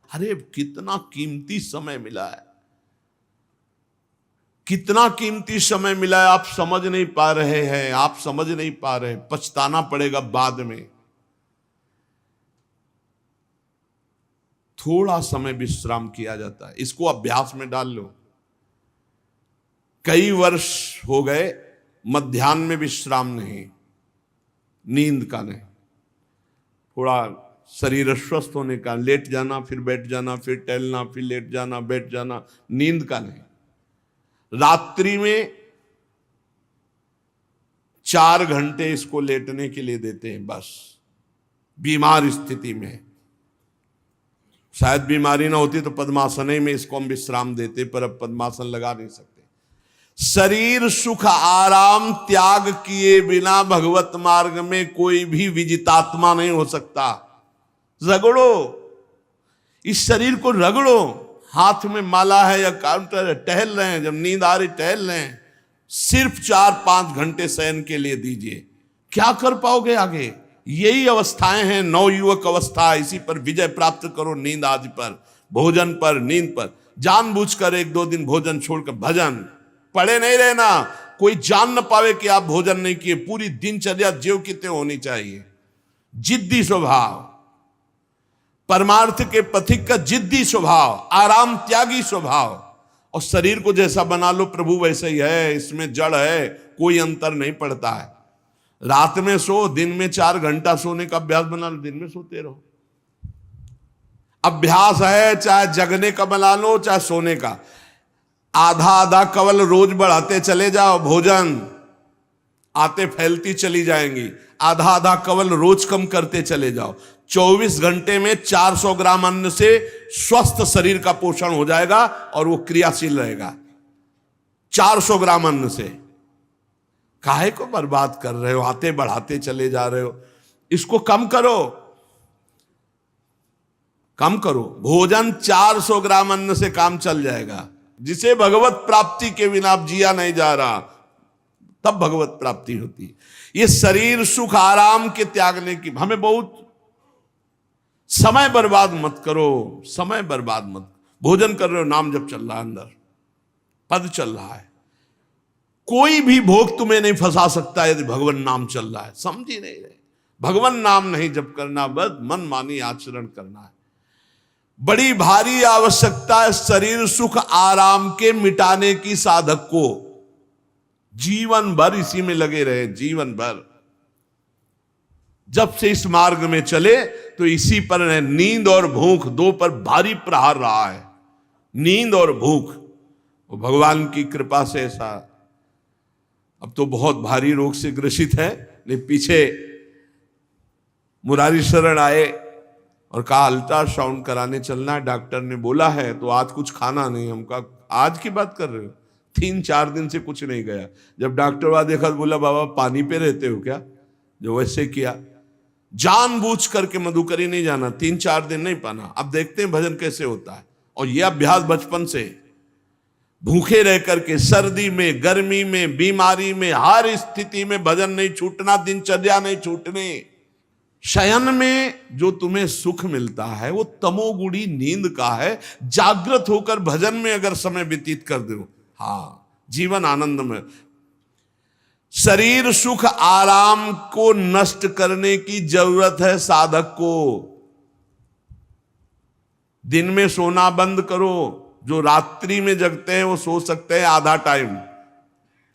अरे कितना कीमती समय मिला है, कितना कीमती समय मिला है, आप समझ नहीं पा रहे हैं, आप समझ नहीं पा रहे, पछताना पड़ेगा बाद में। थोड़ा समय विश्राम किया जाता है, इसको अभ्यास में डाल लो। कई वर्ष हो गए मध्याह्न में विश्राम नहीं, नींद का नहीं, थोड़ा शरीर स्वस्थ होने का, लेट जाना फिर बैठ जाना, फिर टहलना, फिर लेट जाना बैठ जाना, नींद का नहीं। रात्रि में 4 घंटे इसको लेटने के लिए देते हैं बस, बीमार स्थिति में। शायद बीमारी ना होती तो पद्मासन में इसको हम विश्राम देते, पर अब पद्मासन लगा नहीं सकते। शरीर सुख आराम त्याग किए बिना भगवत मार्ग में कोई भी विजितात्मा नहीं हो सकता। रगड़ो, इस शरीर को रगड़ो, हाथ में माला है या काउंटर है, टहल रहे हैं, जब नींद आ रही टहल रहे हैं, सिर्फ 4-5 घंटे शयन के लिए दीजिए। क्या कर पाओगे आगे? यही अवस्थाएं हैं, नवयुवक अवस्था। इसी पर विजय प्राप्त करो, नींद आदि पर, भोजन पर, नींद पर। जानबूझकर 1-2 दिन भोजन छोड़कर भजन पड़े नहीं रहना, कोई जान न पावे कि आप भोजन नहीं किए। पूरी दिनचर्या ज्यों की त्यों होनी चाहिए। जिद्दी स्वभाव, परमार्थ के पथिक का जिद्दी स्वभाव, आराम त्यागी स्वभाव। और शरीर को जैसा बना लो प्रभु वैसे ही है, इसमें जड़ है, कोई अंतर नहीं पड़ता है। रात में सो, दिन में 4 घंटा सोने का अभ्यास बना लो, दिन में सोते रहो। अभ्यास है, चाहे जगने का बना लो चाहे सोने का। आधा आधा कवल रोज बढ़ाते चले जाओ, भोजन आते फैलती चली जाएंगी। आधा आधा कवल रोज कम करते चले जाओ। 24 घंटे में 400 ग्राम अन्न से स्वस्थ शरीर का पोषण हो जाएगा और वो क्रियाशील रहेगा। 400 ग्राम अन्न से काहे को बर्बाद कर रहे हो? आते बढ़ाते चले जा रहे हो। इसको कम करो, कम करो। भोजन 400 ग्राम अन्न से काम चल जाएगा। जिसे भगवत प्राप्ति के बिना आप जिया नहीं जा रहा, तब भगवत प्राप्ति होती। ये शरीर सुख आराम के त्यागने की, हमें बहुत समय बर्बाद मत करो, समय बर्बाद मत। भोजन कर रहे हो, नाम जब चल रहा है, अंदर पद चल रहा है, कोई भी भोग तुम्हें नहीं फंसा सकता यदि भगवान नाम चल रहा है। समझ ही नहीं रहे, भगवान नाम नहीं जप करना, बस मन मानी आचरण करना है। बड़ी भारी आवश्यकता है शरीर सुख आराम के मिटाने की साधक को। जीवन भर इसी में लगे रहे, जीवन भर। जब से इस मार्ग में चले तो इसी पर है। नींद और भूख, 2 पर भारी प्रहार रहा है, नींद और भूख। वो भगवान की कृपा से ऐसा, अब तो बहुत भारी रोग से ग्रसित है, लेकिन पीछे मुरारी शरण आए और कहा अल्ट्रासाउंड कराने चलना है, डॉक्टर ने बोला है, तो आज कुछ खाना नहीं। हम कहा आज की बात कर रहे हो? 3-4 दिन से कुछ नहीं गया। जब डॉक्टर वहां देखा तो बोला बाबा पानी पे रहते हो क्या? जो वैसे किया, जानबूझ करके मधुकरी नहीं जाना, 3-4 दिन नहीं पाना। अब देखते हैं भजन कैसे होता है। और यह अभ्यास बचपन से, भूखे रह करके, सर्दी में, गर्मी में, बीमारी में, हर स्थिति में भजन नहीं छूटना, दिनचर्या नहीं छूटने। शयन में जो तुम्हें सुख मिलता है वो तमोगुणी नींद का है। जागृत होकर भजन में अगर समय व्यतीत कर दो, हाँ, जीवन आनंद में। शरीर सुख आराम को नष्ट करने की जरूरत है साधक को। दिन में सोना बंद करो। जो रात्रि में जगते हैं वो सो सकते हैं आधा टाइम,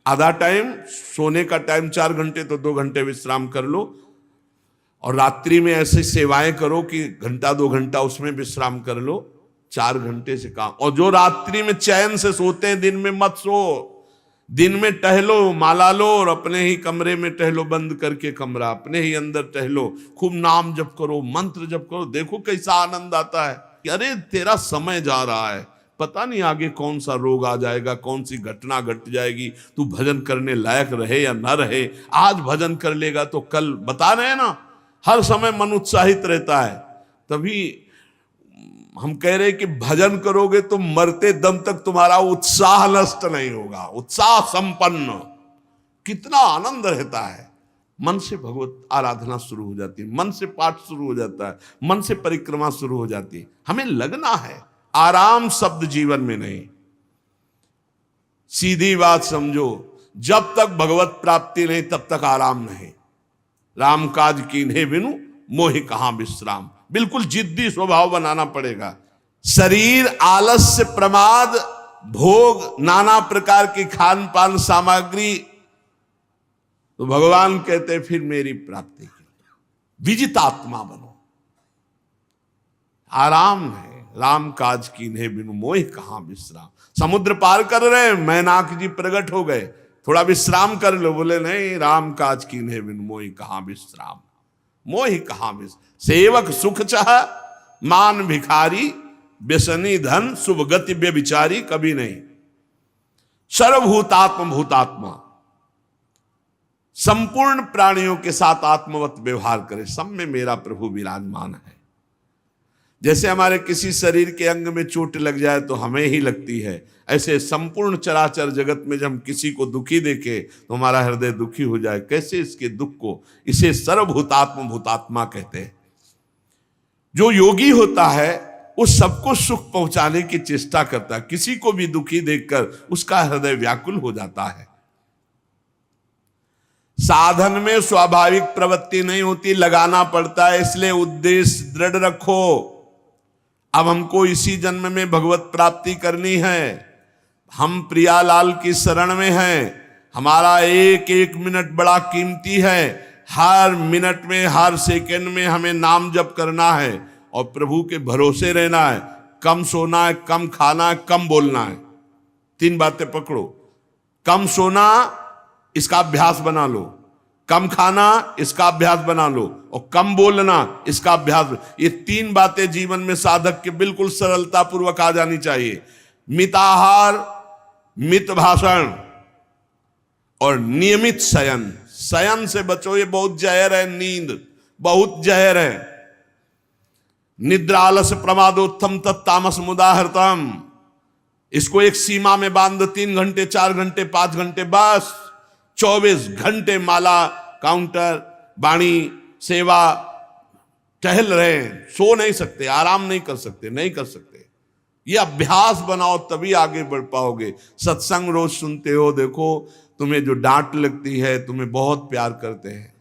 आधा टाइम सोने का टाइम 4 घंटे, तो 2 घंटे विश्राम कर लो। और रात्रि में ऐसी सेवाएं करो कि 1-2 घंटा उसमें विश्राम कर लो, 4 घंटे से काम। और जो रात्रि में चैन से सोते हैं, दिन में मत सो। दिन में टहलो, माला लो और अपने ही कमरे में टहलो, बंद करके कमरा, अपने ही अंदर टहलो, खूब नाम जप करो, मंत्र जप करो। देखो कैसा आनंद आता है कि अरे तेरा समय जा रहा है, पता नहीं आगे कौन सा रोग आ जाएगा, कौन सी घटना घट जाएगी, तू भजन करने लायक रहे या ना रहे। आज भजन कर लेगा तो कल, बता रहे हैं ना, हर समय मन उत्साहित रहता है। तभी हम कह रहे हैं कि भजन करोगे तो मरते दम तक तुम्हारा उत्साह नष्ट नहीं होगा, उत्साह संपन्न। कितना आनंद रहता है, मन से भगवत आराधना शुरू हो जाती है, मन से पाठ शुरू हो जाता है, मन से परिक्रमा शुरू हो जाती है। हमें लगना है, आराम शब्द जीवन में नहीं। सीधी बात समझो, जब तक भगवत प्राप्ति नहीं तब तक आराम नहीं। राम काज कीन्हे बिनु मोहि कहां विश्राम। बिल्कुल जिद्दी स्वभाव बनाना पड़ेगा। शरीर, आलस्य, प्रमाद, भोग, नाना प्रकार की खान पान सामग्री, तो भगवान कहते फिर मेरी प्राप्ति के लिए विजितात्मा बनो। आराम है, राम काज कीन्हे बिनु मोहि कहां विश्राम। समुद्र पार कर रहे, मैनाक जी प्रकट हो गए, थोड़ा विश्राम कर लो। बोले नहीं, राम काज कीन्हे बिनु मोहि कहां विश्राम। मोहि कहां विश्राम। सेवक सुख चाह, मान भिखारी, व्यसनी धन, शुभ गति व्यभिचारी, कभी नहीं। सर्वभूतात्म भूतात्मा, संपूर्ण प्राणियों के साथ आत्मवत व्यवहार करे, सब में मेरा प्रभु विराजमान है। जैसे हमारे किसी शरीर के अंग में चोट लग जाए तो हमें ही लगती है, ऐसे संपूर्ण चराचर जगत में जब हम किसी को दुखी देखे तो हमारा हृदय दुखी हो जाए। कैसे इसके दुख को, इसे सर्वभूतात्म भूतात्मा कहते हैं। जो योगी होता है वो सबको सुख पहुंचाने की चेष्टा करता है, किसी को भी दुखी देखकर उसका हृदय व्याकुल हो जाता है। साधन में स्वाभाविक प्रवृत्ति नहीं होती, लगाना पड़ता है, इसलिए उद्देश्य दृढ़ रखो। अब हमको इसी जन्म में भगवत प्राप्ति करनी है। हम प्रियालाल की शरण में हैं। हमारा एक एक मिनट बड़ा कीमती है। हर मिनट में, हर सेकंड में हमें नाम जप करना है और प्रभु के भरोसे रहना है। कम सोना है, कम खाना है, कम बोलना है। 3 बातें पकड़ो। कम सोना, इसका अभ्यास बना लो। कम खाना, इसका अभ्यास बना लो। और कम बोलना, इसका अभ्यास। ये 3 बातें जीवन में साधक के बिल्कुल सरलता पूर्वक आ जानी चाहिए। मिताहार, मित भाषण और नियमित शयन। शयन से बचो, ये बहुत जहर है। नींद बहुत जहर है। निद्रा आलस प्रमादोत्थम तत्तामस मुदाहृतम। इसको एक सीमा में बांध दो। 3 घंटे, 4 घंटे, 5 घंटे, बस 24 घंटे माला, काउंटर, वाणी, सेवा, टहल रहे हैं। सो नहीं सकते, आराम नहीं कर सकते, नहीं कर सकते। ये अभ्यास बनाओ तभी आगे बढ़ पाओगे। सत्संग रोज सुनते हो, देखो तुम्हें जो डांट लगती है, तुम्हें बहुत प्यार करते हैं।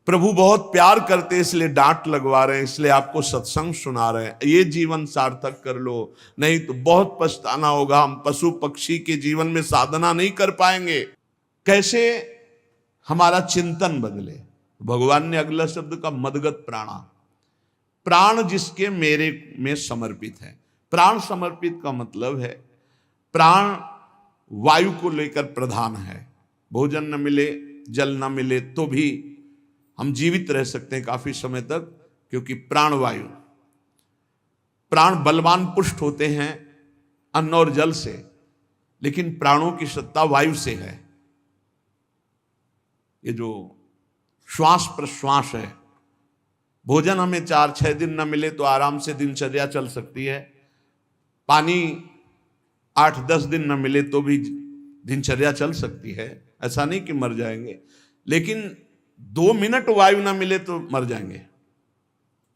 प्रभु बहुत प्यार करते हैं, इसलिए डांट लगवा रहे हैं, इसलिए आपको सत्संग सुना रहे हैं। ये जीवन सार्थक कर लो, नहीं तो बहुत पछताना होगा। हम पशु पक्षी के जीवन में साधना नहीं कर पाएंगे। कैसे हमारा चिंतन बदले। भगवान ने अगला शब्द का मदगत प्राणा। प्राण जिसके मेरे में समर्पित है। प्राण समर्पित का मतलब है प्राण वायु को लेकर प्रधान है। भोजन न मिले, जल न मिले तो भी हम जीवित रह सकते हैं काफी समय तक, क्योंकि प्राण वायु। प्राण बलवान पुष्ट होते हैं अन्न और जल से, लेकिन प्राणों की सत्ता वायु से है। ये जो श्वास प्रश्वास है, भोजन हमें 4-6 दिन न मिले तो आराम से दिनचर्या चल सकती है। पानी 8-10 दिन न मिले तो भी दिनचर्या चल सकती है। ऐसा नहीं कि मर जाएंगे, लेकिन 2 मिनट वायु ना मिले तो मर जाएंगे।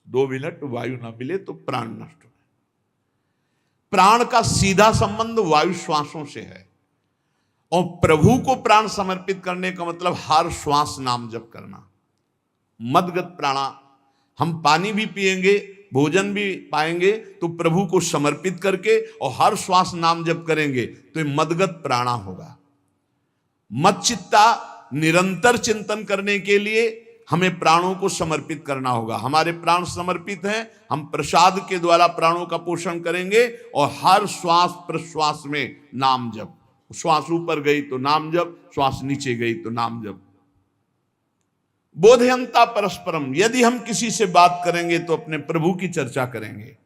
2 मिनट वायु ना मिले तो प्राण नष्ट हो। प्राण का सीधा संबंध वायु श्वासों से है। और प्रभु को प्राण समर्पित करने का मतलब हर श्वास नाम जप करना। मदगत प्राणा। हम पानी भी पिएंगे, भोजन भी पाएंगे तो प्रभु को समर्पित करके और हर श्वास नाम जप करेंगे तो ये मदगत प्राणा होगा। मत चित्ता, निरंतर चिंतन करने के लिए हमें प्राणों को समर्पित करना होगा। हमारे प्राण समर्पित हैं, हम प्रसाद के द्वारा प्राणों का पोषण करेंगे और हर श्वास प्रश्वास में नाम जप। श्वास ऊपर गई तो नाम जप, श्वास नीचे गई तो नाम जप। बोधयंता परस्परम। यदि हम किसी से बात करेंगे तो अपने प्रभु की चर्चा करेंगे।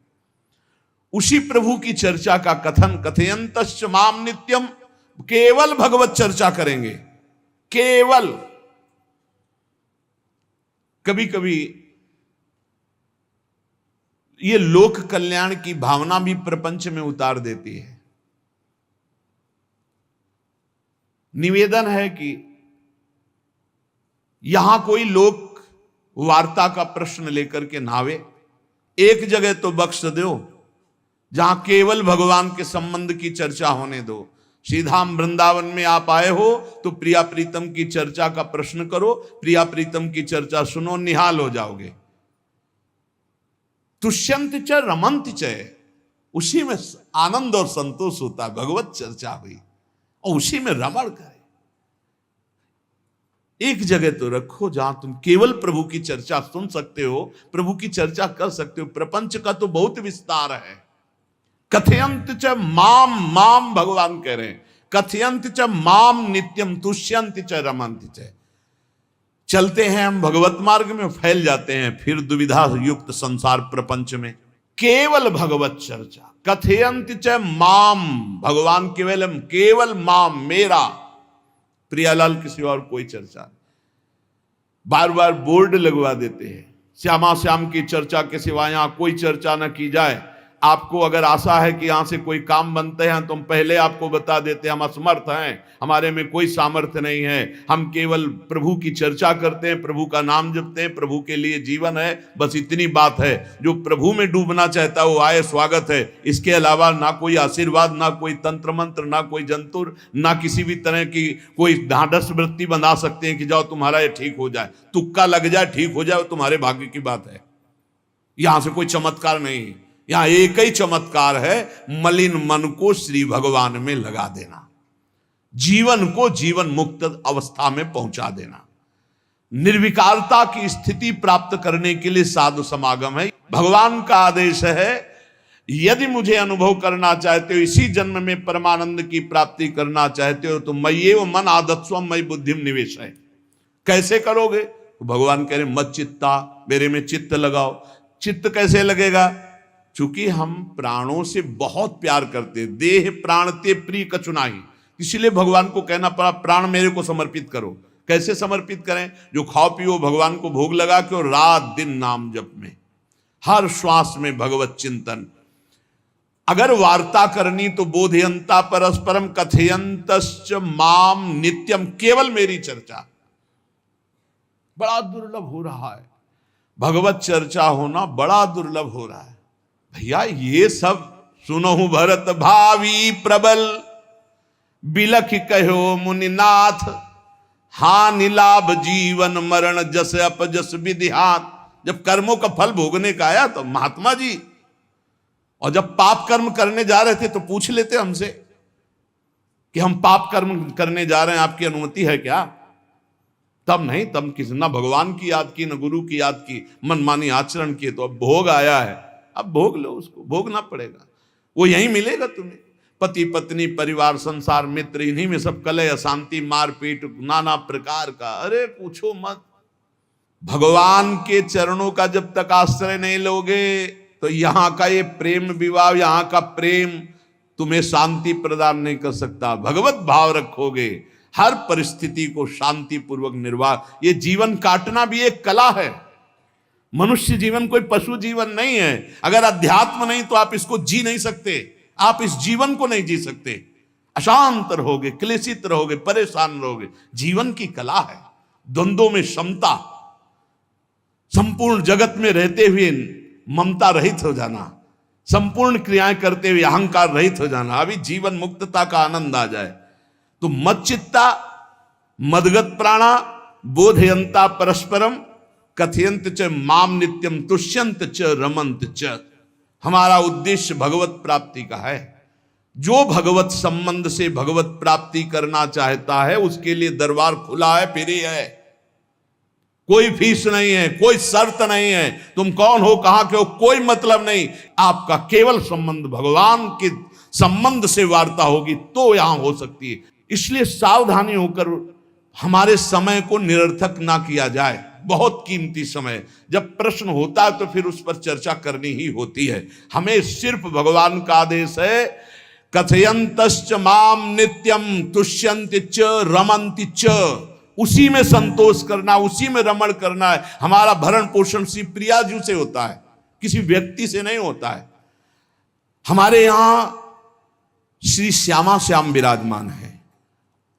उसी प्रभु की चर्चा का कथन, कथयंतश्च माम नित्यम, केवल भगवत चर्चा करेंगे। केवल। कभी कभी ये लोक कल्याण की भावना भी प्रपंच में उतार देती है। निवेदन है कि यहां कोई लोक वार्ता का प्रश्न लेकर के नावे, एक जगह तो बख्श दो जहां केवल भगवान के संबंध की चर्चा होने दो। श्रीधाम वृंदावन में आप आए हो तो प्रिया प्रीतम की चर्चा का प्रश्न करो, प्रिया प्रीतम की चर्चा सुनो, निहाल हो जाओगे। तुष्यंत च रमंत च, उसी में आनंद और संतोष होता है। भगवत चर्चा हुई और उसी में रमण करे। एक जगह तो रखो जहां तुम केवल प्रभु की चर्चा सुन सकते हो, प्रभु की चर्चा कर सकते हो। प्रपंच का तो बहुत विस्तार है। कथयंत च माम, माम भगवान कह रहे हैं, कथयंत च माम नित्यम तुष्यंत च रमंत च। चलते हैं हम भगवत मार्ग में, फैल जाते हैं फिर दुविधा युक्त संसार प्रपंच में। केवल भगवत चर्चा, कथयंत च माम, भगवान केवल माम, मेरा, प्रियालाल की सिवा और कोई चर्चा नहीं। बार बार बोर्ड लगवा देते हैं, श्यामा श्याम की चर्चा के सिवा यहां कोई चर्चा न की जाए। आपको अगर आशा है कि यहां से कोई काम बनते हैं तो हम पहले आपको बता देते हैं, हम असमर्थ हैं, हमारे में कोई सामर्थ्य नहीं है। हम केवल प्रभु की चर्चा करते हैं, प्रभु का नाम जपते हैं, प्रभु के लिए जीवन है, बस इतनी बात है। जो प्रभु में डूबना चाहता है वो आए, स्वागत है। इसके अलावा ना कोई आशीर्वाद, ना कोई तंत्र मंत्र, ना कोई जंतुर, ना किसी भी तरह की कोई ढांढस वृत्ति बना सकते हैं कि जाओ तुम्हारा ये ठीक हो जाए, तुक्का लग जाए, ठीक हो जाए, तुम्हारे भाग्य की बात है। यहां से कोई चमत्कार नहीं, यहां एक ही चमत्कार है, मलिन मन को श्री भगवान में लगा देना, जीवन को जीवन मुक्त अवस्था में पहुंचा देना। निर्विकारता की स्थिति प्राप्त करने के लिए साधु समागम है। भगवान का आदेश है, यदि मुझे अनुभव करना चाहते हो, इसी जन्म में परमानंद की प्राप्ति करना चाहते हो, तो मय्येव मन आदत्स्व मयि बुद्धिम निवेश है। कैसे करोगे? तो भगवान कह रहे मत चित्ता, मेरे में चित्त लगाओ। चित्त कैसे लगेगा? चूंकि हम प्राणों से बहुत प्यार करते, देह प्राण ते प्रिय कछु नाही, इसलिए भगवान को कहना पड़ा प्राण मेरे को समर्पित करो। कैसे समर्पित करें? जो खाओ पियो भगवान को भोग लगा के, और रात दिन नाम जप में, हर श्वास में भगवत चिंतन। अगर वार्ता करनी तो बोधयंता परस्परम कथयंतश्च माम नित्यम, केवल मेरी चर्चा। बड़ा दुर्लभ हो रहा है, भगवत चर्चा होना बड़ा दुर्लभ हो रहा है। भैया ये सब सुनहु भरत भावी प्रबल, बिलख कहो मुनिनाथ, हानि लाभ जीवन मरण जस अपजस विधिहात। जब कर्मों का फल भोगने का आया तो महात्मा जी, और जब पाप कर्म करने जा रहे थे तो पूछ लेते हमसे कि हम पाप कर्म करने जा रहे हैं, आपकी अनुमति है क्या? तब नहीं, तब किसी ना भगवान की याद की, न गुरु की याद की, मनमानी आचरण किए। तो अब भोग आया है, अब भोग लो, उसको भोगना पड़ेगा, वो यहीं मिलेगा तुम्हें। पति पत्नी परिवार संसार मित्र, इन्हीं में सब कलह अशांति मारपीट नाना प्रकार का। अरे पूछो मत, भगवान के चरणों का जब तक आश्रय नहीं लोगे तो यहां का ये प्रेम विवाह, यहां का प्रेम तुम्हें शांति प्रदान नहीं कर सकता। भगवत भाव रखोगे, हर परिस्थिति को शांति पूर्वक निर्वाह। ये जीवन काटना भी एक कला है। मनुष्य जीवन कोई पशु जीवन नहीं है। अगर अध्यात्म नहीं तो आप इसको जी नहीं सकते, आप इस जीवन को नहीं जी सकते। अशांत रहोगे, क्लेशित रहोगे, परेशान रहोगे। जीवन की कला है द्वंद्वों में समता, संपूर्ण जगत में रहते हुए ममता रहित हो जाना, संपूर्ण क्रियाएं करते हुए अहंकार रहित हो जाना। अभी जीवन मुक्तता का आनंद आ जाए तो मत चित्ता मदगत प्राणा बोधयंता परस्परम कथयंत च माम नित्यम तुष्यंत च रमंत च। हमारा उद्देश्य भगवत प्राप्ति का है। जो भगवत संबंध से भगवत प्राप्ति करना चाहता है उसके लिए दरबार खुला है, फ्री है, कोई फीस नहीं है, कोई शर्त नहीं है। तुम कौन हो, कहां के हो, कोई मतलब नहीं। आपका केवल संबंध भगवान के संबंध से वार्ता होगी तो यहां हो सकती है। इसलिए सावधानी होकर हमारे समय को निरर्थक ना किया जाए। बहुत कीमती समय, जब प्रश्न होता है तो फिर उस पर चर्चा करनी ही होती है। हमें सिर्फ भगवान का आदेश है, कथयंतश्च माम नित्यम तुष्यंत च रमन्ति च। उसी में संतोष करना, उसी में रमण करना है। हमारा भरण पोषण श्री प्रिया जी से होता है, किसी व्यक्ति से नहीं होता है। हमारे यहां श्री श्यामा श्याम विराजमान है,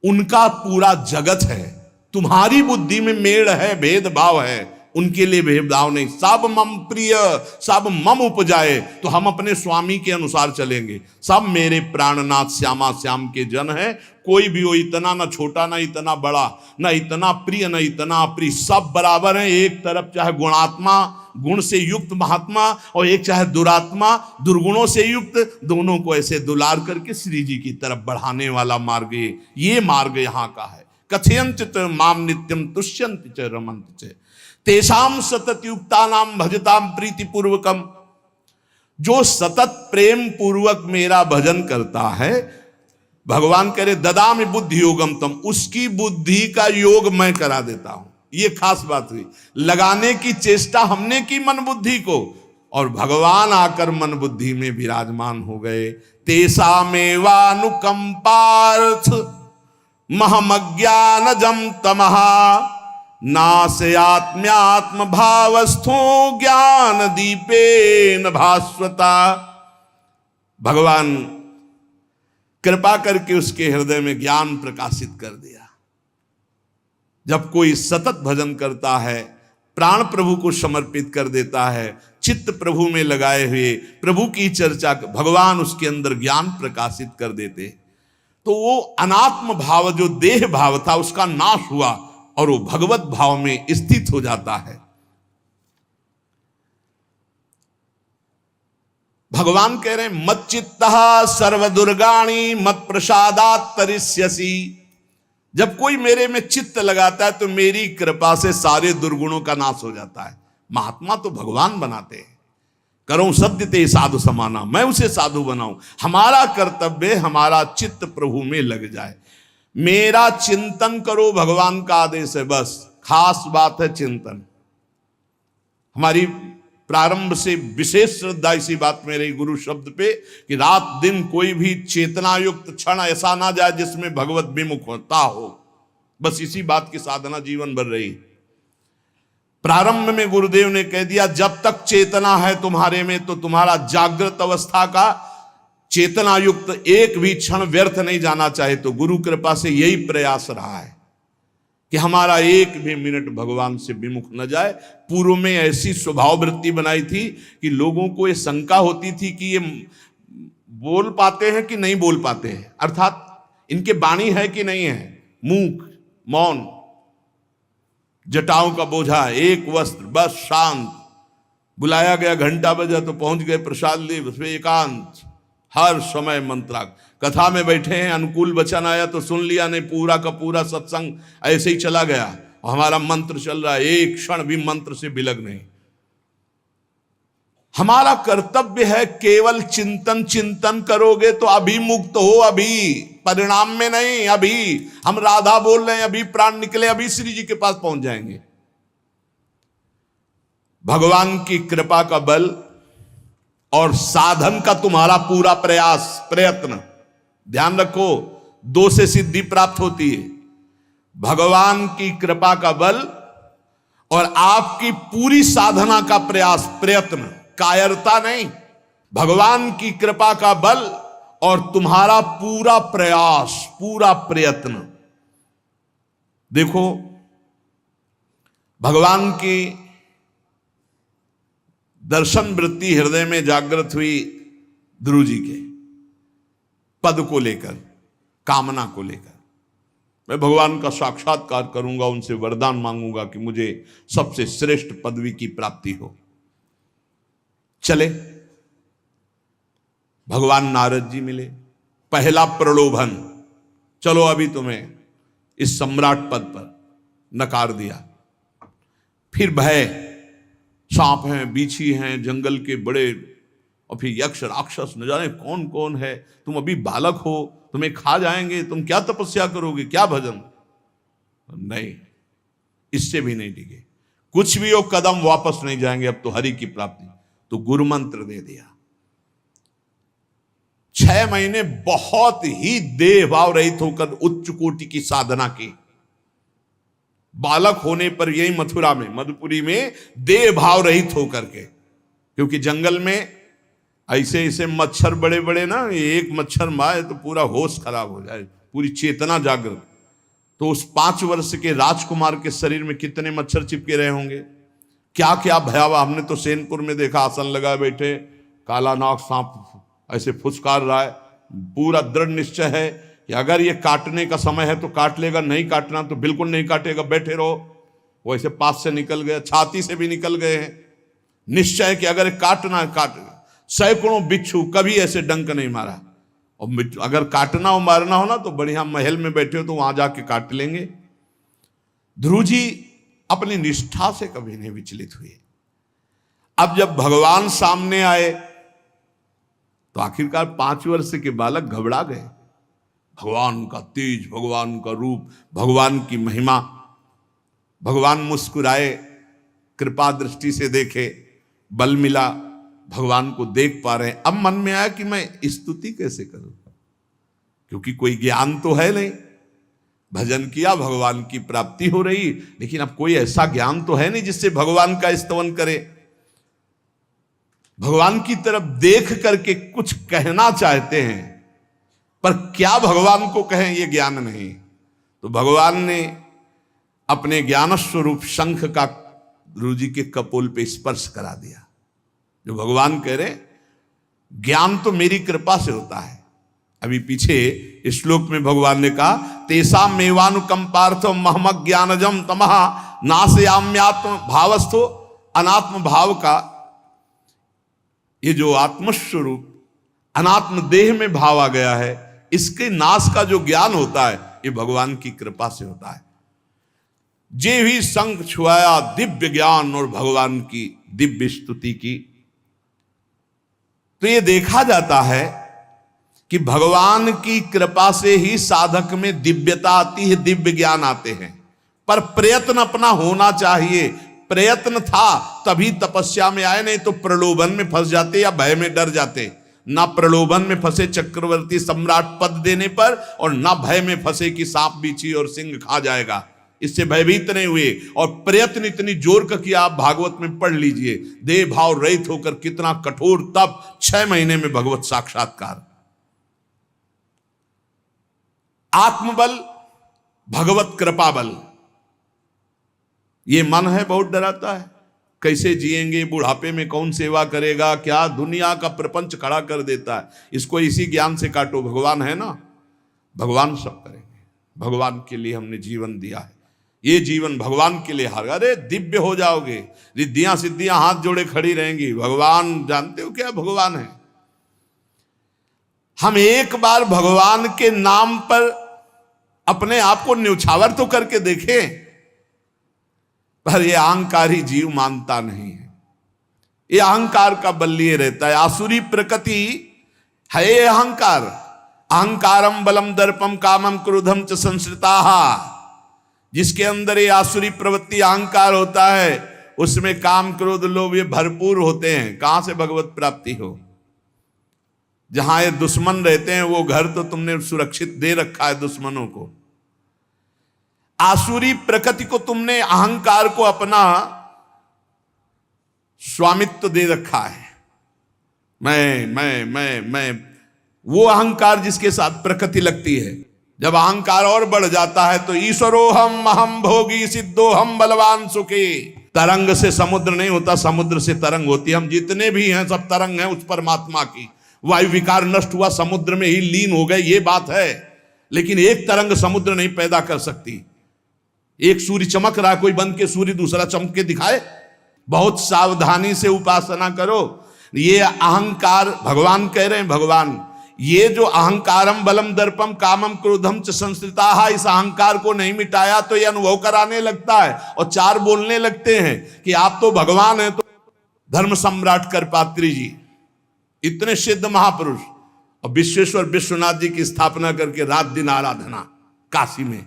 उनका पूरा जगत है। तुम्हारी बुद्धि में मेड़ है, भेदभाव है, उनके लिए भेदभाव नहीं। सब मम प्रिय, सब मम उपजाए, तो हम अपने स्वामी के अनुसार चलेंगे। सब मेरे प्राणनाथ श्यामा श्याम के जन है, कोई भी हो, इतना ना छोटा ना इतना बड़ा, ना इतना प्रिय ना इतना अप्रिय, सब बराबर है। एक तरफ चाहे गुणात्मा, गुण से युक्त महात्मा, और एक चाहे दुरात्मा, दुर्गुणों से युक्त, दोनों को ऐसे दुलार करके श्री जी की तरफ बढ़ाने वाला मार्ग, ये मार्ग यहाँ का है। कथयंत च माम नित्यम तुष्यंत च रमंत च तेषाम सतत युक्ता नाम भजताम प्रीति पूर्वकम। जो सतत प्रेम पूर्वक मेरा भजन करता है, भगवान कह रहे ददामि बुद्धि योगम तम, उसकी बुद्धि का योग मैं करा देता हूं। ये खास बात हुई, लगाने की चेष्टा हमने की मन बुद्धि को, और भगवान आकर मन बुद्धि में विराजमान हो गए। तेषामेवानुकंपार्थ महमज्ञानजम तमहा नास्यात्म्यात्म भावस्थो ज्ञान दीपेन भास्वता। भगवान कृपा करके उसके हृदय में ज्ञान प्रकाशित कर दिया। जब कोई सतत भजन करता है, प्राण प्रभु को समर्पित कर देता है, चित्त प्रभु में लगाए हुए प्रभु की चर्चा, भगवान उसके अंदर ज्ञान प्रकाशित कर देते, तो वो अनात्म भाव जो देह भाव था उसका नाश हुआ और वो भगवत भाव में स्थित हो जाता है। भगवान कह रहे हैं मत चित्तः सर्वदुर्गाणि मत प्रसादात् तरिष्यसि। जब कोई मेरे में चित्त लगाता है तो मेरी कृपा से सारे दुर्गुणों का नाश हो जाता है। महात्मा तो भगवान बनाते हैं। करो सत्य ते साधु समाना, मैं उसे साधु बनाऊं। हमारा कर्तव्य, हमारा चित्त प्रभु में लग जाए। मेरा चिंतन करो, भगवान का आदेश है, बस खास बात है चिंतन। हमारी प्रारंभ से विशेष श्रद्धा इसी बात में रही गुरु शब्द पे, कि रात दिन कोई भी चेतनायुक्त क्षण ऐसा ना जाए जिसमें भगवत विमुख होता हो। बस इसी बात की साधना जीवन भर रही। प्रारंभ में गुरुदेव ने कह दिया जब तक चेतना है तुम्हारे में, तो तुम्हारा जागृत अवस्था का चेतना युक्त एक भी क्षण व्यर्थ नहीं जाना चाहे। तो गुरु कृपा से यही प्रयास रहा है कि हमारा एक भी मिनट भगवान से विमुख न जाए। पूर्व में ऐसी स्वभाव वृत्ति बनाई थी कि लोगों को ये शंका होती थी कि ये बोल पाते हैं कि नहीं बोल पाते हैं, अर्थात इनके वाणी है कि नहीं है, मूक मौन, जटाओं का बोझा, एक वस्त्र, बस शांत। बुलाया गया, घंटा बजा तो पहुंच गए, प्रसाद ले, उसमें एकांत, हर समय मंत्रा। कथा में बैठे हैं, अनुकूल वचन आया तो सुन लिया, नहीं पूरा का पूरा सत्संग ऐसे ही चला गया। हमारा मंत्र चल रहा है, एक क्षण भी मंत्र से बिलग नहीं। हमारा कर्तव्य है केवल चिंतन। चिंतन करोगे तो अभी मुक्त हो, अभी परिणाम में नहीं। अभी हम राधा बोल रहे हैं, अभी प्राण निकले, अभी श्री जी के पास पहुंच जाएंगे। भगवान की कृपा का बल और साधन का तुम्हारा पूरा प्रयास प्रयत्न, ध्यान रखो, दो से सिद्धि प्राप्त होती है। भगवान की कृपा का बल और आपकी पूरी साधना का प्रयास प्रयत्न, कायरता नहीं। भगवान की कृपा का बल और तुम्हारा पूरा प्रयास, पूरा प्रयत्न। देखो भगवान की दर्शन वृत्ति हृदय में जागृत हुई ध्रुव जी के पद को लेकर, कामना को लेकर। मैं भगवान का साक्षात्कार करूंगा, उनसे वरदान मांगूंगा कि मुझे सबसे श्रेष्ठ पदवी की प्राप्ति हो। चले, भगवान नारद जी मिले। पहला प्रलोभन, चलो अभी तुम्हें इस सम्राट पद पर नकार दिया। फिर भय, सांप हैं, बीछी हैं, जंगल के बड़े, और फिर यक्ष राक्षस, न जाने कौन कौन है। तुम अभी बालक हो, तुम्हें खा जाएंगे, तुम क्या तपस्या करोगे, क्या भजन। नहीं, इससे भी नहीं टिके। कुछ भी हो, कदम वापस नहीं जाएंगे, अब तो हरि की प्राप्ति। तो गुरु मंत्र दे दिया। 6 महीने बहुत ही देह भाव रहित होकर उच्च कोटि की साधना की। बालक होने पर यही मथुरा में, मधुपुरी में देह भाव रहित होकर के, क्योंकि जंगल में ऐसे ऐसे मच्छर बड़े बड़े ना, एक मच्छर मारे तो पूरा होश खराब हो जाए, पूरी चेतना जागृत। तो उस 5 वर्ष के राजकुमार के शरीर में कितने मच्छर चिपके रहे होंगे, क्या क्या भयावह। हमने तो सैनपुर में देखा, आसन लगाए बैठे, काला नाग सांप ऐसे फुसकार रहा है। पूरा दृढ़ निश्चय है कि अगर ये काटने का समय है तो काट लेगा, नहीं काटना तो बिल्कुल नहीं काटेगा, बैठे रहो। वो ऐसे पास से निकल गए, छाती से भी निकल गए हैं। निश्चय कि अगर काटना काट। सैकड़ों बिच्छू, कभी ऐसे डंक नहीं मारा। और अगर काटना और मारना हो ना तो बढ़िया महल में बैठे हो तो वहां जाके काट लेंगे। ध्रुव जी अपनी निष्ठा से कभी नहीं विचलित हुए। अब जब भगवान सामने आए तो आखिरकार 5 वर्ष के बालक घबरा गए। भगवान का तेज, भगवान का रूप, भगवान की महिमा। भगवान मुस्कुराए, कृपा दृष्टि से देखे, बल मिला, भगवान को देख पा रहे हैं। अब मन में आया कि मैं स्तुति कैसे करूं, क्योंकि कोई ज्ञान तो है नहीं। भजन किया, भगवान की प्राप्ति हो रही, लेकिन अब कोई ऐसा ज्ञान तो है नहीं जिससे भगवान का स्तवन करे। भगवान की तरफ देख करके कुछ कहना चाहते हैं, पर क्या भगवान को कहें ये ज्ञान नहीं। तो भगवान ने अपने ज्ञान स्वरूप शंख का ध्रुव जी के कपोल पे स्पर्श करा दिया। जो भगवान कह रहे, ज्ञान तो मेरी कृपा से होता है। अभी पीछे इस श्लोक में भगवान ने कहा, तेसा मेवानुकंपार्थो महमक ज्ञानजम तमः नाशयाम्यात्म भावस्थो। अनात्म भाव का ये जो आत्मस्वरूप अनात्म देह में भाव आ गया है, इसके नाश का जो ज्ञान होता है ये भगवान की कृपा से होता है। जे भी संग छुआया दिव्य ज्ञान और भगवान की दिव्य स्तुति की। तो ये देखा जाता है कि भगवान की कृपा से ही साधक में दिव्यता आती है, दिव्य ज्ञान आते हैं। पर प्रयत्न अपना होना चाहिए। प्रयत्न था तभी तपस्या में आए, नहीं तो प्रलोभन में फंस जाते या भय में डर जाते। ना प्रलोभन में फंसे चक्रवर्ती सम्राट पद देने पर, और ना भय में फंसे कि सांप बिच्छी और सिंह खा जाएगा, इससे भयभीत नहीं हुए। और प्रयत्न इतनी जोर का किया, आप भागवत में पढ़ लीजिए, देह भाव रहित होकर कितना कठोर तप, 6 महीने में भगवत साक्षात्कार। आत्मबल, भगवत कृपा बल। ये मन है बहुत डराता है, कैसे जिएंगे, बुढ़ापे में कौन सेवा करेगा, क्या दुनिया का प्रपंच खड़ा कर देता है। इसको इसी ज्ञान से काटो, भगवान है ना, भगवान सब करेंगे। भगवान के लिए हमने जीवन दिया है, ये जीवन भगवान के लिए हार। अरे दिव्य हो जाओगे, रिद्धियां सिद्धियां हाथ जोड़े खड़ी रहेंगी। भगवान जानते हो क्या भगवान है। हम एक बार भगवान के नाम पर अपने आप को न्यौछावर तो करके देखें, पर यह अहंकारी जीव मानता नहीं है। ये अहंकार का बल लिए रहता है। आसुरी प्रकृति है ये अहंकार। अहंकारम बलम दर्पम कामम क्रोधम च संश्रिताः। जिसके अंदर ये आसुरी प्रवृत्ति अहंकार होता है, उसमें काम क्रोध लोभ ये भरपूर होते हैं। कहां से भगवत प्राप्ति हो। जहां ये दुश्मन रहते हैं वो घर तो तुमने सुरक्षित दे रखा है दुश्मनों को। आसुरी प्रकृति को तुमने, अहंकार को अपना स्वामित्व दे रखा है। मैं वो अहंकार जिसके साथ प्रकृति लगती है। जब अहंकार और बढ़ जाता है तो ईश्वरोहम अहम भोगी सिद्धोहम बलवान सुखी। तरंग से समुद्र नहीं होता, समुद्र से तरंग होती है। हम जितने भी हैं सब तरंग हैं उस परमात्मा की। वायु विकार नष्ट हुआ, समुद्र में ही लीन हो गए, ये बात है। लेकिन एक तरंग समुद्र नहीं पैदा कर सकती। एक सूर्य चमक रहा, कोई बंद के सूर्य दूसरा चमक के दिखाए। बहुत सावधानी से उपासना करो। ये अहंकार, भगवान कह रहे हैं, भगवान ये जो अहंकारम बलम दर्पम कामम क्रोधम च संश्रिताः, इस अहंकार को नहीं मिटाया तो ये अनुभव कराने लगता है और 4 बोलने लगते हैं कि आप तो भगवान हैं। तो धर्म सम्राट करपात्री जी, इतने सिद्ध महापुरुष, और विश्वेश्वर विश्वनाथ जी की स्थापना करके रात दिन आराधना, काशी में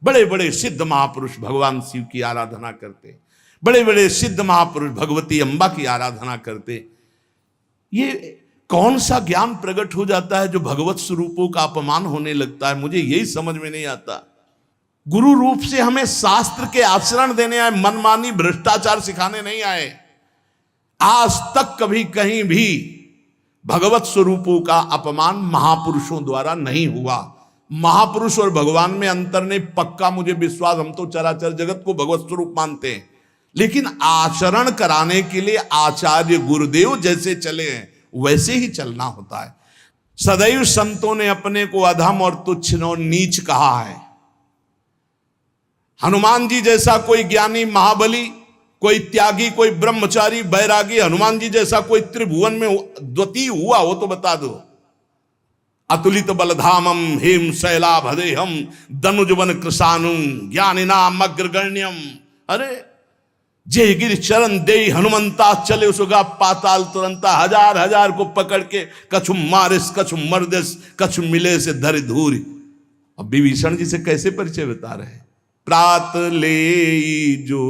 बड़े बड़े सिद्ध महापुरुष भगवान शिव की आराधना करते, बड़े बड़े सिद्ध महापुरुष भगवती अम्बा की आराधना करते। ये कौन सा ज्ञान प्रकट हो जाता है जो भगवत स्वरूपों का अपमान होने लगता है। मुझे यही समझ में नहीं आता। गुरु रूप से हमें शास्त्र के आचरण देने आए, मनमानी भ्रष्टाचार सिखाने नहीं आए। आज तक कभी कहीं भी भगवत स्वरूपों का अपमान महापुरुषों द्वारा नहीं हुआ। महापुरुष और भगवान में अंतर नहीं, पक्का मुझे विश्वास, हम तो चराचर जगत को भगवत स्वरूप मानते हैं, लेकिन आचरण कराने के लिए आचार्य गुरुदेव जैसे चले हैं वैसे ही चलना होता है। सदैव संतों ने अपने को अधम और तुच्छ और नीच कहा है। हनुमान जी जैसा कोई ज्ञानी, महाबली, कोई त्यागी, कोई ब्रह्मचारी, बैरागी, हनुमान जी जैसा कोई त्रिभुवन में द्वितीय हुआ हो तो बता दो। अतुलित बलधामम हेम शैलाभदेहम दनुजवन कृशानुम ज्ञानिनाम अग्रगण्यम। अरे जय गिर चरण दे हनुमंता चले उसगा पाताल तुरंता, हजार हजार को पकड़ के कछु मारिस कछु मर्दिस कछु मिले से धर धूरी। अब विभीषण जी से कैसे परिचय बता रहे, प्रात ले जो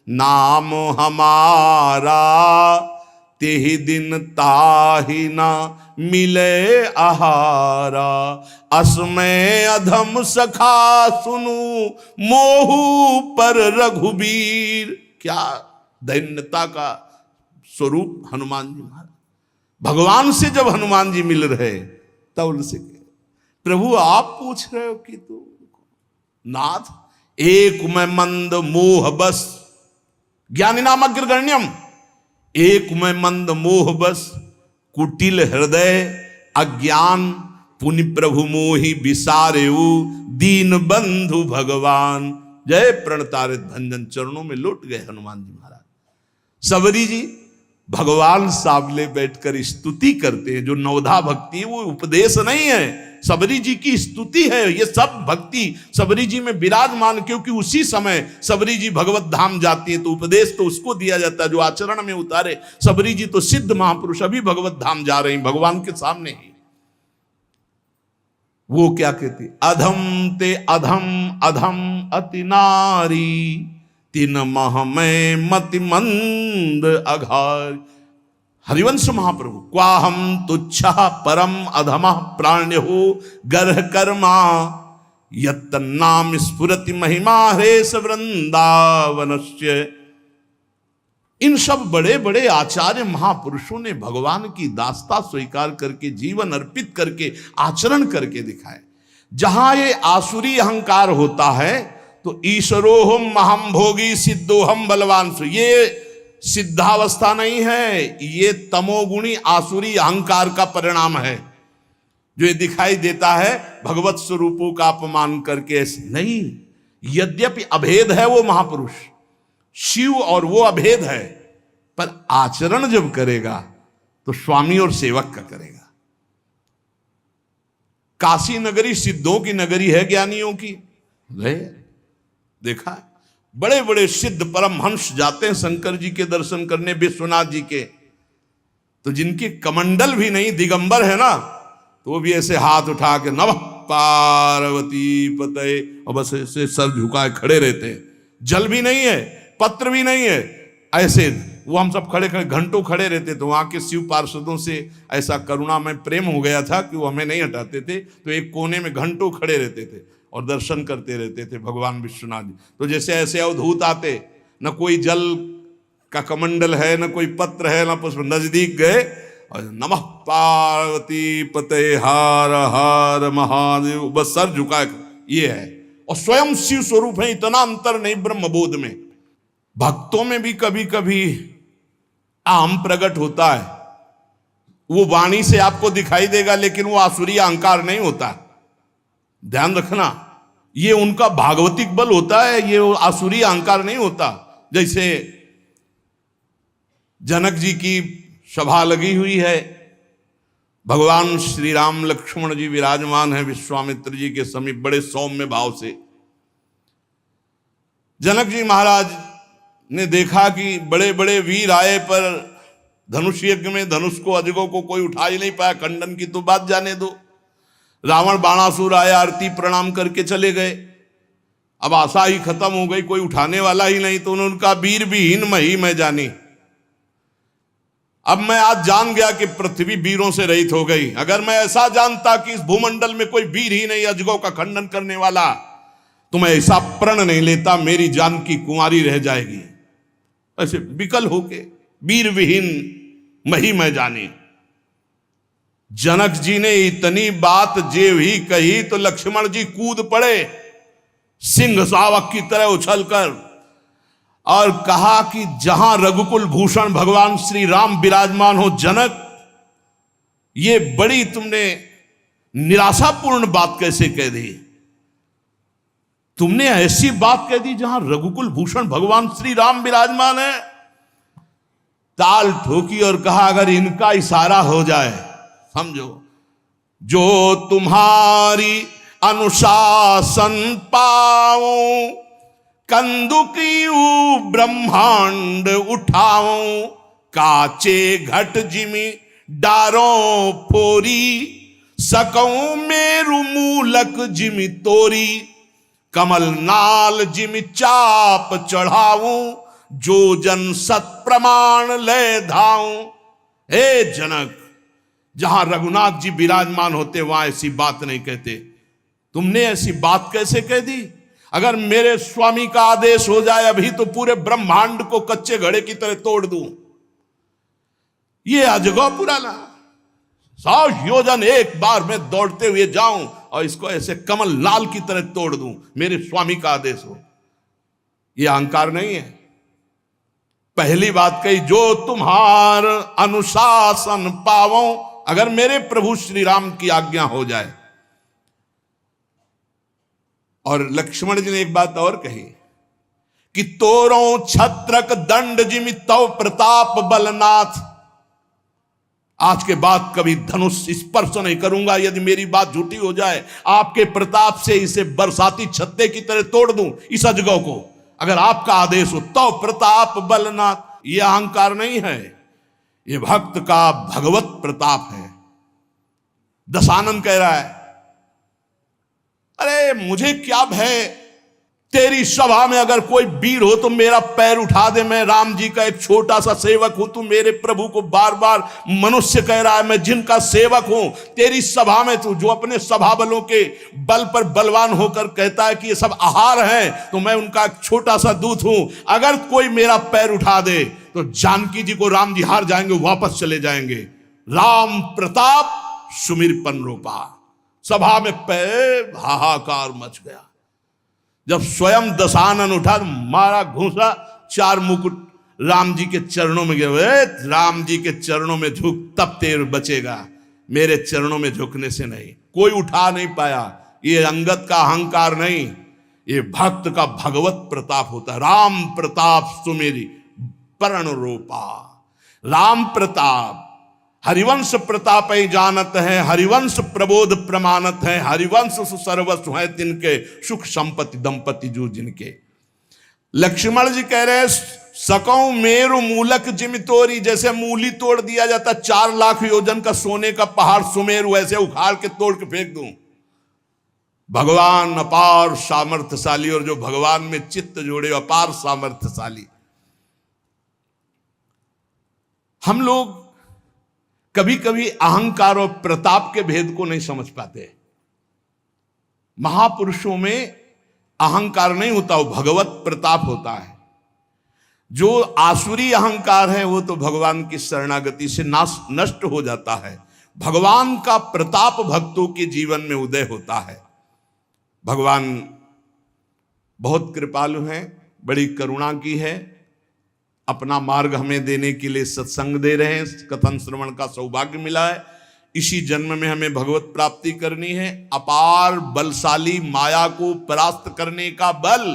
नाम हमारा तेहि दिन ताहि ना मिले आहारा, असमय अधम सखा सुनु मोहु पर रघुबीर। क्या दैन्यता का स्वरूप हनुमान जी महाराज। भगवान से जब हनुमान जी मिल रहे तब उनसे प्रभु आप पूछ रहे हो कि तू नाथ एक मैं मंद मोह बस, ज्ञानी नाम अग्रगण्यम, एक मैं मंद मोह बस, कुटिल हृदय अज्ञान, पुनि प्रभु मोहि विसारेऊ, दीन बंधु भगवान। जय प्रणतारित भंजन, चरणों में लौट गए हनुमान जी महाराज। सबरी जी भगवान सामने बैठकर स्तुति करते हैं। जो नवधा भक्ति है वो उपदेश नहीं है, सबरी जी की स्तुति है। ये सब भक्ति सबरी जी में विराजमान, क्योंकि उसी समय सबरी जी भगवत धाम जाती है तो उपदेश तो उसको दिया जाता है जो आचरण में उतारे। सबरी जी तो सिद्ध महापुरुष अभी भगवत धाम जा रही भगवान के सामने ही। वो क्या कहती, अधम ते अधम अधम अति नारी, तीन मह में मति मंद अघार। हरिवंश महाप्रभु, क्वाहम तुच्छ परम अधम प्राण्य हो गर्ह कर्मा, यत्तन्नाम स्फुरति महिमा हरेश वृंदावनस्य। इन सब बड़े बड़े आचार्य महापुरुषों ने भगवान की दास्ता स्वीकार करके जीवन अर्पित करके आचरण करके दिखाए। जहां ये आसुरी अहंकार होता है तो ईश्वरोहम महम भोगी सिद्धोहम बलवान, ये सिद्धावस्था नहीं है, ये तमोगुणी आसुरी अहंकार का परिणाम है जो ये दिखाई देता है भगवत स्वरूपों का अपमान करके। नहीं, यद्यपि अभेद है वो महापुरुष शिव और वो अभेद है, पर आचरण जब करेगा तो स्वामी और सेवक का करेगा। काशी नगरी सिद्धों की नगरी है, ज्ञानियों की। देखा बड़े बड़े सिद्ध परमहंस जाते हैं शंकर जी के दर्शन करने, विश्वनाथ जी के, तो जिनके कमंडल भी नहीं, दिगंबर है ना, तो वो भी ऐसे हाथ उठा के नमः पार्वती पते, और बस ऐसे सर झुकाए खड़े रहते हैं। जल भी नहीं है, पत्र भी नहीं है, ऐसे वो हम सब खड़े खड़े घंटों खड़े रहते। तो वहां के शिव पार्षदों से ऐसा करुणा में प्रेम हो गया था कि वो हमें नहीं हटाते थे, तो एक कोने में घंटों खड़े रहते थे और दर्शन करते रहते थे भगवान विश्वनाथ जी। तो जैसे ऐसे अवधूत आते, न कोई जल का कमंडल है, न कोई पत्र है, न पुष्प, नजदीक गए और नमः पार्वती पते हार हार महादेव, बस सर झुकाए, ये है। और स्वयं शिव स्वरूप है, इतना अंतर नहीं ब्रह्मबोध में। भक्तों में भी कभी कभी आम प्रकट होता है, वो वाणी से आपको दिखाई देगा, लेकिन वो आसुरी अहंकार नहीं होता। ध्यान रखना, ये उनका भागवतिक बल होता है, ये आसुरी अहंकार नहीं होता। जैसे जनक जी की सभा लगी हुई है, भगवान श्री राम लक्ष्मण जी विराजमान है विश्वामित्र जी के समीप बड़े सौम्य भाव से। जनक जी महाराज ने देखा कि बड़े बड़े वीर आए, पर धनुष यज्ञ में धनुष को अजगों को कोई उठा ही नहीं पाया, खंडन की तो बात जाने दो। रावण बाणासुर आया, आरती प्रणाम करके चले गए। अब आशा ही खत्म हो गई, कोई उठाने वाला ही नहीं, तो उन्होंने उनका वीर विहीन मही मैं जानी। अब मैं आज जान गया कि पृथ्वी वीरों से रहित हो गई। अगर मैं ऐसा जानता कि इस भूमंडल में कोई वीर ही नहीं अजगों का खंडन करने वाला, तो मैं ऐसा प्रण नहीं लेता, मेरी जान की कुंवारी रह जाएगी। ऐसे विकल होके वीर विहीन मही मैं जानी। जनक जी ने इतनी बात जे ही कही तो लक्ष्मण जी कूद पड़े सिंह शावक की तरह उछलकर और कहा कि जहां रघुकुल भूषण भगवान श्री राम विराजमान हो जनक, ये बड़ी तुमने निराशापूर्ण बात कैसे कह दी? तुमने ऐसी बात कह दी जहां रघुकुल भूषण भगवान श्री राम विराजमान है। ताल ठोकी और कहा अगर इनका इशारा हो जाए, समझो, जो तुम्हारी अनुशासन पाओ, कंदुकियू ब्रह्मांड उठाओ, काचे घट जिमी डारों फोरी, सकऊं मेरु मूलक जिमी तोरी, कमल नाल जिमी चाप चढ़ाऊं, जो जन सत प्रमाण ले धाऊं। हे जनक, जहां रघुनाथ जी विराजमान होते वहां ऐसी बात नहीं कहते। तुमने ऐसी बात कैसे कह दी? अगर मेरे स्वामी का आदेश हो जाए अभी तो पूरे ब्रह्मांड को कच्चे घड़े की तरह तोड़ दूं। ये अजगौ पुराना 100 योजन एक बार में दौड़ते हुए जाऊं और इसको ऐसे कमल लाल की तरह तोड़ दूं, मेरे स्वामी का आदेश हो। यह अहंकार नहीं है। पहली बात कही, जो तुम्हार अनुशासन पावो, अगर मेरे प्रभु श्री राम की आज्ञा हो जाए। और लक्ष्मण जी ने एक बात और कही कि तोरों छत्रक दंड जिमि तव प्रताप बलनाथ, आज के बाद कभी धनुष स्पर्श नहीं करूंगा यदि मेरी बात झूठी हो जाए। आपके प्रताप से इसे बरसाती छत्ते की तरह तोड़ दूं इस अजगौ को, अगर आपका आदेश हो। तव प्रताप बलनाथ, यह अहंकार नहीं है, यह भक्त का भगवत प्रताप है। दशानंद कह रहा है, अरे मुझे क्या भय, तेरी सभा में अगर कोई वीर हो तो मेरा पैर उठा दे, मैं राम जी का एक छोटा सा सेवक हूं। तू मेरे प्रभु को बार बार मनुष्य कह रहा है, मैं जिनका सेवक हूं। तेरी सभा में तू जो अपने सभा बलों के बल पर बलवान होकर कहता है कि ये सब आहार है, तो मैं उनका एक छोटा सा दूत हूं। अगर कोई मेरा पैर उठा दे तो जानकी जी को राम जी हार जाएंगे, वापस चले जाएंगे। राम प्रताप सुमिरपन रूपा। सभा में पैर हाहाकार मच गया। जब स्वयं दशानन उठा तो मारा घूसा, 4 मुकुट राम जी के चरणों में गए। राम जी के चरणों में झुक, तब तेर बचेगा, मेरे चरणों में झुकने से नहीं। कोई उठा नहीं पाया। ये अंगत का अहंकार नहीं, ये भक्त का भगवत प्रताप होता है। राम प्रताप सुमेरी परण रूपा। राम प्रताप हरिवंश प्रताप जानत है, हरिवंश प्रबोध प्रमाणत है, हरिवंश सर्वस्व है तिनके, सुख संपत्ति दंपति जो जिनके। लक्ष्मण जी कह रहे, सकऊं मेरु मूलक जिमि तोरी, जैसे मूली तोड़ दिया जाता 4 लाख योजन का सोने का पहाड़ सुमेरु, वैसे उखाड़ के तोड़ के फेंक दूं। भगवान अपार सामर्थ्यशाली, और जो भगवान में चित्त जोड़े अपार सामर्थ्यशाली। हम लोग कभी कभी अहंकार और प्रताप के भेद को नहीं समझ पाते। महापुरुषों में अहंकार नहीं होता, वो भगवत प्रताप होता है। जो आसुरी अहंकार है वो तो भगवान की शरणागति से नष्ट हो जाता है। भगवान का प्रताप भक्तों के जीवन में उदय होता है। भगवान बहुत कृपालु हैं, बड़ी करुणा की है, अपना मार्ग हमें देने के लिए सत्संग दे रहे हैं। कथन श्रवण का सौभाग्य मिला है। इसी जन्म में हमें भगवत प्राप्ति करनी है। अपार बलशाली माया को परास्त करने का बल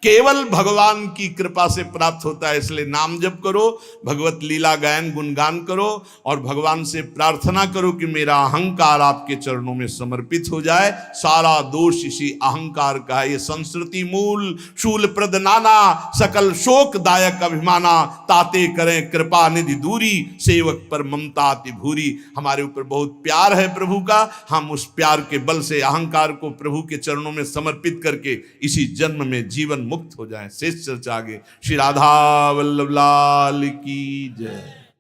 केवल भगवान की कृपा से प्राप्त होता है। इसलिए नाम जप करो, भगवत लीला गायन गुणगान करो और भगवान से प्रार्थना करो कि मेरा अहंकार आपके चरणों में समर्पित हो जाए। सारा दोष इसी अहंकार का है। ये संस्कृति मूल शूल प्रद नाना, सकल शोकदायक अभिमाना, ताते करें कृपा निधि दूरी, सेवक पर ममता अति भूरी। हमारे ऊपर बहुत प्यार है प्रभु का, हम उस प्यार के बल से अहंकार को प्रभु के चरणों में समर्पित करके इसी जन्म में जीवन मुक्त हो जाए। शेष चर्चा आगे। श्री राधा वल्लभ लाल की जय।